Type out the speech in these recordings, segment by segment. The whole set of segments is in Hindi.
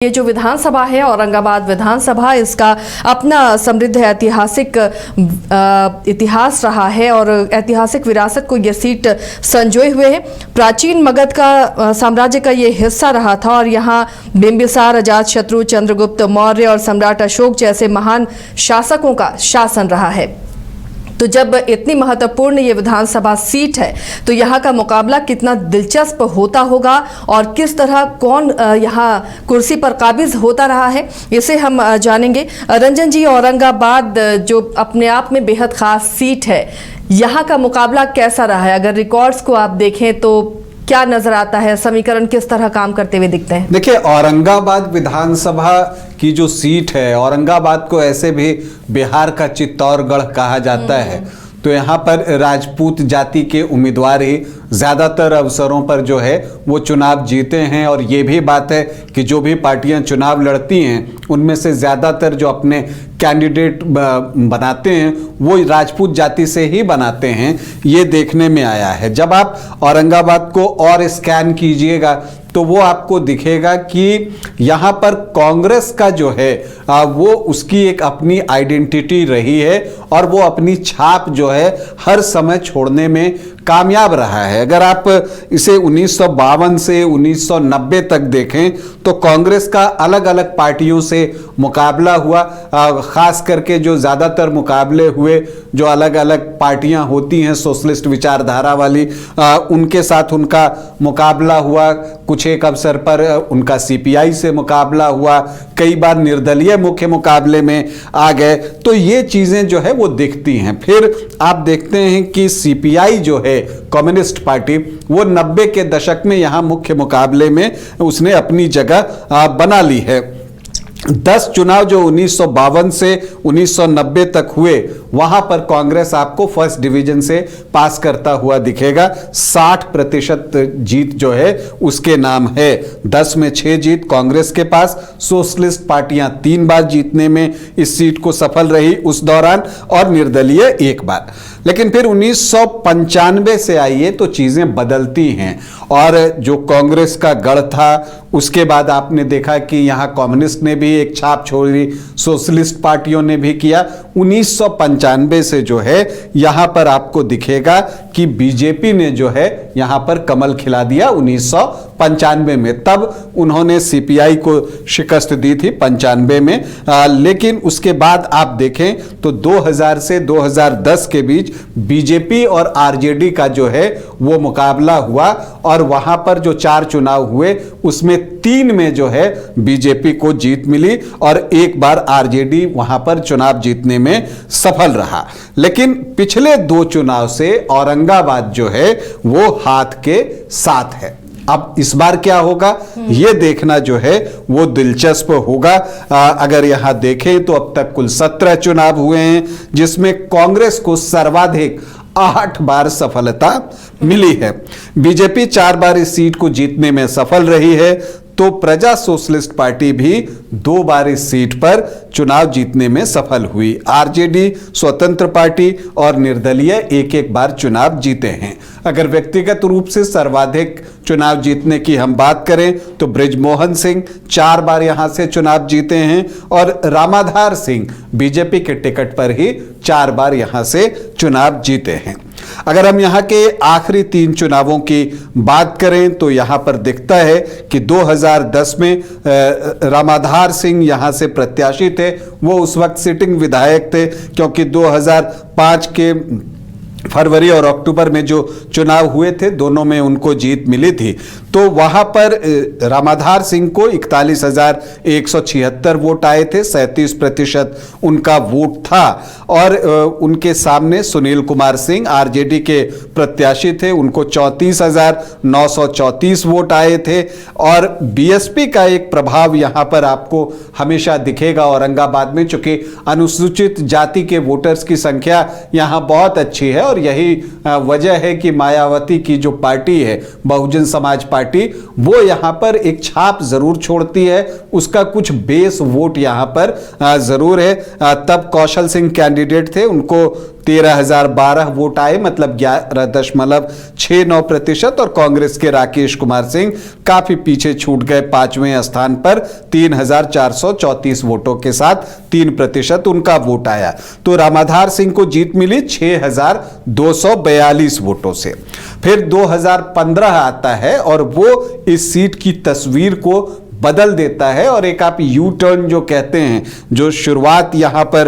ये जो विधानसभा है औरंगाबाद विधानसभा, इसका अपना समृद्ध ऐतिहासिक इतिहास रहा है और ऐतिहासिक विरासत को ये सीट संजोए हुए है। प्राचीन मगध का साम्राज्य का ये हिस्सा रहा था और यहाँ बिंबिसार, अजातशत्रु, चंद्रगुप्त मौर्य और सम्राट अशोक जैसे महान शासकों का शासन रहा है। तो जब इतनी महत्वपूर्ण ये विधानसभा सीट है तो यहाँ का मुकाबला कितना दिलचस्प होता होगा और किस तरह कौन यहाँ कुर्सी पर काबिज होता रहा है, इसे हम जानेंगे। रंजन जी, औरंगाबाद जो अपने आप में बेहद खास सीट है, यहाँ का मुकाबला कैसा रहा है? अगर रिकॉर्ड्स को आप देखें तो क्या नजर आता है? समीकरण किस तरह काम करते हुए दिखते हैं? देखिए, औरंगाबाद विधानसभा की जो सीट है, औरंगाबाद को ऐसे भी बिहार का चित्तौड़गढ़ कहा जाता है, तो यहाँ पर राजपूत जाति के उम्मीदवार ही ज़्यादातर अवसरों पर जो है वो चुनाव जीते हैं। और ये भी बात है कि जो भी पार्टियां चुनाव लड़ती हैं उनमें से ज़्यादातर जो अपने कैंडिडेट बनाते हैं वो राजपूत जाति से ही बनाते हैं, ये देखने में आया है। जब आप औरंगाबाद को और स्कैन कीजिएगा तो वो आपको दिखेगा कि यहाँ पर कांग्रेस का जो है वो उसकी एक अपनी आइडेंटिटी रही है और वो अपनी छाप जो है हर समय छोड़ने में कामयाब रहा है। अगर आप इसे 1952 से 1990 तक देखें तो कांग्रेस का अलग अलग पार्टियों से मुकाबला हुआ, खास करके जो ज़्यादातर मुकाबले हुए जो अलग अलग पार्टियां होती हैं सोशलिस्ट विचारधारा वाली, उनके साथ उनका मुकाबला हुआ। कुछ एक अवसर पर उनका सीपीआई से मुकाबला हुआ, कई बार निर्दलीय मुख्य मुकाबले में आ गए। तो ये चीज़ें जो है वो दिखती हैं। फिर आप देखते हैं कि सीपीआई जो है कम्युनिस्ट पार्टी, वो 90 के दशक में यहाँ मुख्य मुकाबले में उसने अपनी जगह बना ली है। 10 चुनाव जो 1952 से 1990 तक हुए, वहां पर कांग्रेस आपको फर्स्ट डिवीजन से पास करता हुआ दिखेगा। 60% जीत जो है उसके नाम है। 10 में 6 जीत कांग्रेस के पास। सोशलिस्ट पार्टियां 3 बार जीतने में इस सीट को सफल रही उस दौरान और निर्दलीय 1 बार। लेकिन फिर 1995 से आइए तो चीजें बदलती हैं और जो कांग्रेस का गढ़ था उसके बाद आपने देखा कि यहाँ कम्युनिस्ट ने भी एक छाप छोड़ी, सोशलिस्ट पार्टियों ने भी किया। 1995 से जो है यहाँ पर आपको दिखेगा कि बीजेपी ने जो है यहाँ पर कमल खिला दिया 1995 में। तब उन्होंने सीपीआई को शिकस्त दी थी 95 में, लेकिन उसके बाद आप देखें तो 2000 से 2010 के बीच बीजेपी और आरजेडी का जो है वो मुकाबला हुआ और वहां पर जो 4 चुनाव हुए उसमें 3 में जो है बीजेपी को जीत मिली और 1 बार आरजेडी वहां पर चुनाव जीतने में सफल रहा। लेकिन पिछले 2 चुनाव से औरंगाबाद जो है वो हाथ के साथ है। अब इस बार क्या होगा ये देखना जो है वो दिलचस्प होगा। अगर यहां देखें तो अब तक कुल 17 चुनाव हुए हैं जिसमें कांग्रेस को सर्वाधिक 8 बार सफलता मिली है। बीजेपी 4 बार इस सीट को जीतने में सफल रही है, तो प्रजा सोशलिस्ट पार्टी भी 2 बार इस सीट पर चुनाव जीतने में सफल हुई। आरजेडी, स्वतंत्र पार्टी और निर्दलीय 1-1 बार चुनाव जीते हैं। अगर व्यक्तिगत रूप से सर्वाधिक चुनाव जीतने की हम बात करें तो बृजमोहन सिंह 4 बार यहां से चुनाव जीते हैं और रामाधार सिंह बीजेपी के टिकट पर ही 4 बार यहां से चुनाव जीते हैं। अगर हम यहाँ के आखिरी 3 चुनावों की बात करें तो यहाँ पर दिखता है कि 2010 में रामाधार सिंह यहाँ से प्रत्याशी थे। वो उस वक्त सिटिंग विधायक थे क्योंकि 2005 के फरवरी और अक्टूबर में जो चुनाव हुए थे दोनों में उनको जीत मिली थी। तो वहां पर रामाधार सिंह को 41,176 वोट आए थे, 37% उनका वोट था। और उनके सामने सुनील कुमार सिंह आरजेडी के प्रत्याशी थे, उनको 34,934 वोट आए थे। और बीएसपी का एक प्रभाव यहां पर आपको हमेशा दिखेगा औरंगाबाद में, चूंकि अनुसूचित जाति के वोटर्स की संख्या यहां बहुत अच्छी है और यही वजह है कि मायावती की जो पार्टी है बहुजन समाज पार्टी, वो यहां पर एक छाप जरूर छोड़ती है, उसका कुछ बेस वोट यहां पर जरूर है। तब कौशल सिंह कैंडिडेट थे, उनको 13,012 वोट आए, मतलब 11.69%। और कांग्रेस के राकेश कुमार सिंह काफी पीछे छूट गए, 5वें स्थान पर 3,434 वोटों के साथ 3% उनका वोट आया। तो रामाधार सिंह को जीत मिली 6,242 वोटों से। फिर 2015 आता है और वो इस सीट की तस्वीर को बदल देता है, और एक आप यू टर्न जो कहते हैं, जो शुरुआत यहां पर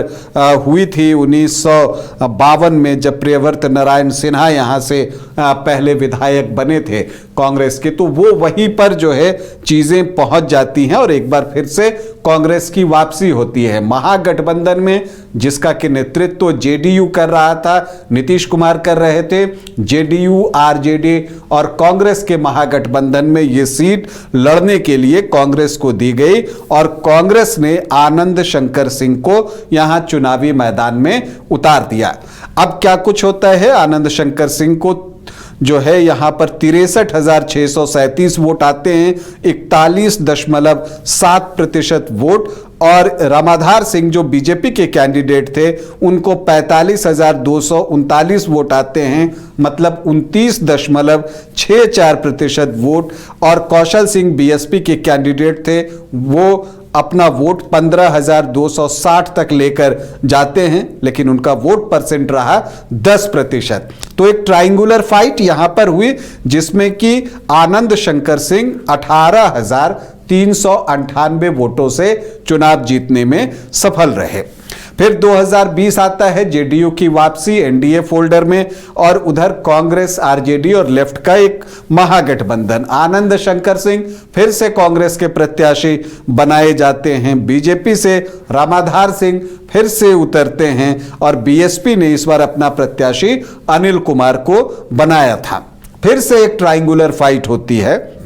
हुई थी 1952 में, जब प्रियव्रत नारायण सिन्हा यहां से पहले विधायक बने थे कांग्रेस के, तो वो वहीं पर जो है चीजें पहुंच जाती हैं और एक बार फिर से कांग्रेस की वापसी होती है। महागठबंधन में जिसका कि नेतृत्व जेडीयू कर रहा था, नीतीश कुमार कर रहे थे, जेडीयू, आरजेडी और कांग्रेस के महागठबंधन में ये सीट लड़ने के लिए कांग्रेस को दी गई, और कांग्रेस ने आनंद शंकर सिंह को यहां चुनावी मैदान में उतार दिया। अब क्या कुछ होता है, आनंद शंकर सिंह को जो है यहां पर 63,637 वोट आते हैं, 41.7% वोट, और रामाधार सिंह जो बीजेपी के कैंडिडेट थे उनको 45,239 वोट आते हैं, मतलब 29.64% वोट, और कौशल सिंह बीएसपी के कैंडिडेट थे, वो अपना वोट 15,260 तक लेकर जाते हैं, लेकिन उनका वोट परसेंट रहा 10%। तो एक ट्रायंगुलर फाइट यहां पर हुई, जिसमें कि आनंद शंकर सिंह 18,398 वोटों से चुनाव जीतने में सफल रहे। फिर 2020 आता है, जेडीयू की वापसी एनडीए फोल्डर में, और उधर कांग्रेस, आरजेडी और लेफ्ट का एक महागठबंधन। आनंद शंकर सिंह फिर से कांग्रेस के प्रत्याशी बनाए जाते हैं, बीजेपी से रामाधार सिंह फिर से उतरते हैं, और बीएसपी ने इस बार अपना प्रत्याशी अनिल कुमार को बनाया था। फिर से एक ट्रायंगुलर फाइट होती है,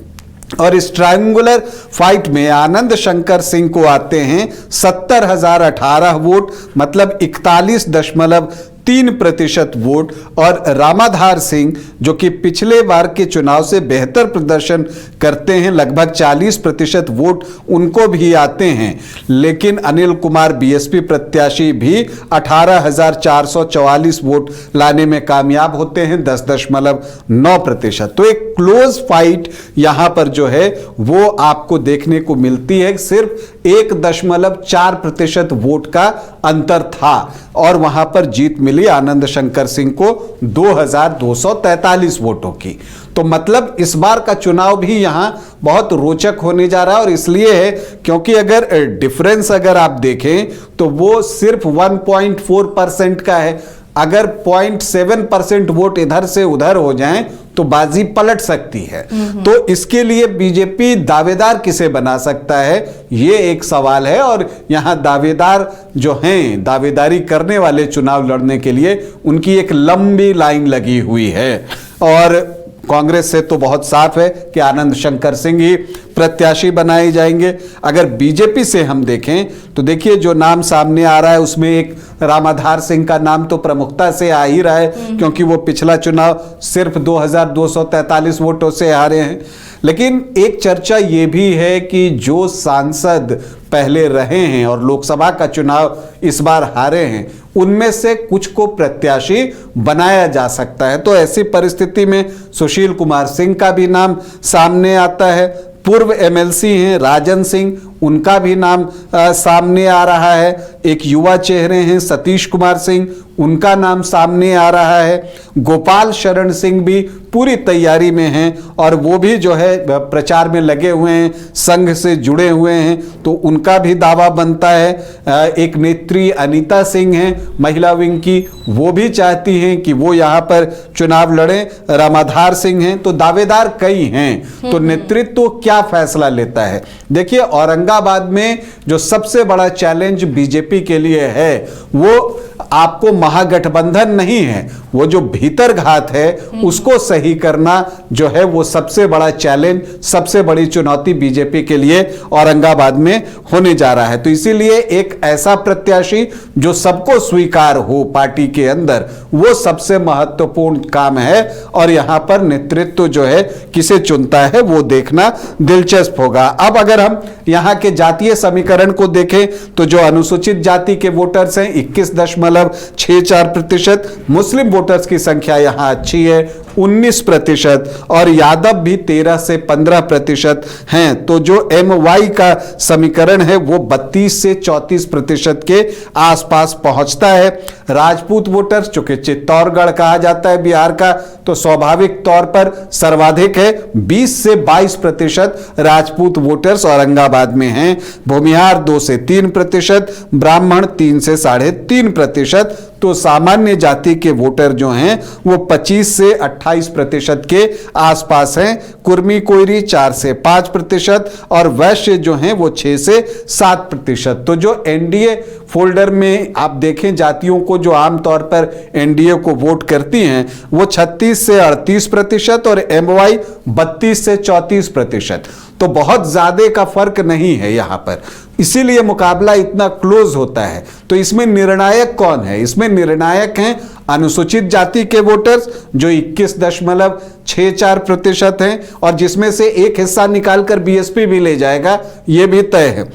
और इस ट्रायंगुलर फाइट में आनंद शंकर सिंह को आते हैं 70,018 वोट, मतलब 41.3% वोट, और रामाधार सिंह जो कि पिछले बार के चुनाव से बेहतर प्रदर्शन करते हैं, लगभग 40% वोट उनको भी आते हैं, लेकिन अनिल कुमार बीएसपी प्रत्याशी भी 18,444 वोट लाने में कामयाब होते हैं, 10.9%। तो एक क्लोज फाइट यहां पर जो है वो आपको देखने को मिलती है। सिर्फ 1.4% वोट का अंतर था, और वहां पर जीत मिली आनंद शंकर सिंह को 2,243 वोटों की। तो मतलब इस बार का चुनाव भी यहां बहुत रोचक होने जा रहा है, और इसलिए है क्योंकि अगर डिफरेंस अगर आप देखें तो वो सिर्फ 1.4% का है। अगर 0.7% वोट इधर से उधर हो जाएं तो बाजी पलट सकती है। तो इसके लिए बीजेपी दावेदार किसे बना सकता है, ये एक सवाल है, और यहां दावेदार जो हैं, दावेदारी करने वाले चुनाव लड़ने के लिए उनकी एक लंबी लाइन लगी हुई है। और कांग्रेस से तो बहुत साफ है कि आनंद शंकर सिंह ही प्रत्याशी बनाए जाएंगे। अगर बीजेपी से हम देखें तो देखिए जो नाम सामने आ रहा है उसमें एक रामाधार सिंह का नाम तो प्रमुखता से आ ही रहा है, क्योंकि वो पिछला चुनाव सिर्फ 2,243 वोटों से हारे हैं। लेकिन एक चर्चा ये भी है कि जो सांसद पहले रहे हैं और लोकसभा का चुनाव इस बार हारे हैं, उनमें से कुछ को प्रत्याशी बनाया जा सकता है। तो ऐसी परिस्थिति में सुशील कुमार सिंह का भी नाम सामने आता है। पूर्व एमएलसी हैं राजन सिंह, उनका भी नाम सामने आ रहा है। एक युवा चेहरे हैं सतीश कुमार सिंह, उनका नाम सामने आ रहा है। गोपाल शरण सिंह भी पूरी तैयारी में हैं और वो भी जो है प्रचार में लगे हुए हैं, संघ से जुड़े हुए हैं, तो उनका भी दावा बनता है। एक नेत्री अनीता सिंह हैं महिला विंग की, वो भी चाहती हैं कि वो यहाँ पर चुनाव लड़ें। रामाधार सिंह हैं, तो दावेदार कई हैं। तो नेतृत्व क्या फैसला लेता है? देखिए औरंगाबाद में जो सबसे बड़ा चैलेंज बीजेपी के लिए है वो आपको महागठबंधन नहीं है, वो जो भीतर घात है उसको सही करना जो है वो सबसे बड़ा चैलेंज, सबसे बड़ी चुनौती बीजेपी के लिए औरंगाबाद में होने जा रहा है। तो इसीलिए एक ऐसा प्रत्याशी जो सबको स्वीकार हो पार्टी के अंदर, वो सबसे महत्वपूर्ण काम है। और यहां पर नेतृत्व जो है किसे चुनता है वो देखना दिलचस्प होगा। अब अगर हम यहां के जातीय समीकरण को देखें तो जो अनुसूचित जाति के वोटर्स हैं 21 19.64%। मुस्लिम वोटर्स की संख्या यहाँ अच्छी है 19% और यादव भी 13 से 15% हैं। तो जो MY का समीकरण है वो 32 से 34% के आसपास पहुंचता है। राजपूत वोटर्स, चूंकि चित्तौड़गढ़ कहा जाता है बिहार का, तो स्वाभाविक तौर पर सर्वाधिक है 20 से 22% राजपूत वोटर्स औरंगाबाद में हैं। भूमिहार 2 से 3%, ब्राह्मण 3 से 3.5%। तो सामान्य जाति के वोटर जो हैं वो 25 से 28% के आसपास हैं। कुर्मी कोयरी 4 से 5% और वैश्य जो हैं वो 6 से 7%। तो जो NDA फोल्डर में आप देखें जातियों को जो आमतौर पर NDA को वोट करती हैं वो 36 से 38% और MY 32 से 34%। तो बहुत ज्यादा का फर्क नहीं है यहां पर, इसीलिए मुकाबला इतना क्लोज होता है। तो इसमें निर्णायक कौन है? इसमें निर्णायक हैं अनुसूचित जाति के वोटर्स जो 21.64% हैं और जिसमें से एक हिस्सा निकालकर BSP भी ले जाएगा, यह भी तय है।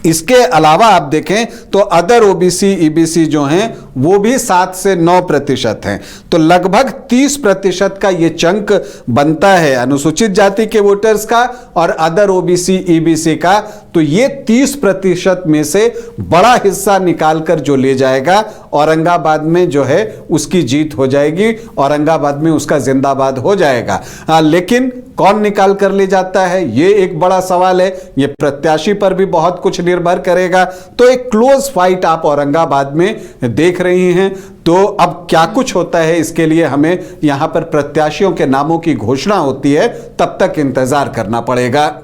इसके अलावा आप देखें तो अदर OBC EBC जो हैं वो भी 7 से 9% हैं। तो लगभग 30% का ये चंक बनता है अनुसूचित जाति के वोटर्स का और अदर OBC EBC का। तो ये 30% में से बड़ा हिस्सा निकालकर जो ले जाएगा औरंगाबाद में जो है उसकी जीत हो जाएगी, औरंगाबाद में उसका जिंदाबाद हो जाएगा। लेकिन कौन निकाल कर ले जाता है ये एक बड़ा सवाल है, ये प्रत्याशी पर भी बहुत कुछ निर्भर करेगा। तो एक क्लोज फाइट आप औरंगाबाद में देख रही हैं। तो अब क्या कुछ होता है इसके लिए हमें यहां पर प्रत्याशियों के नामों की घोषणा होती है, तब तक इंतजार करना पड़ेगा।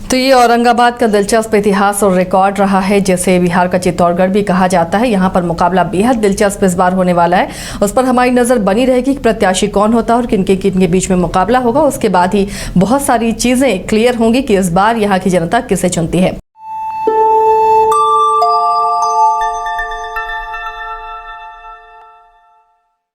तो ये औरंगाबाद का दिलचस्प इतिहास और रिकॉर्ड रहा है, जैसे बिहार का चित्तौड़गढ़ भी कहा जाता है। यहाँ पर मुकाबला बेहद दिलचस्प इस बार होने वाला है। उस पर हमारी नज़र बनी रहेगी कि प्रत्याशी कौन होता है और किनके किनके बीच में मुकाबला होगा। उसके बाद ही बहुत सारी चीज़ें क्लियर होंगी कि इस बार यहाँ की जनता किसे चुनती है।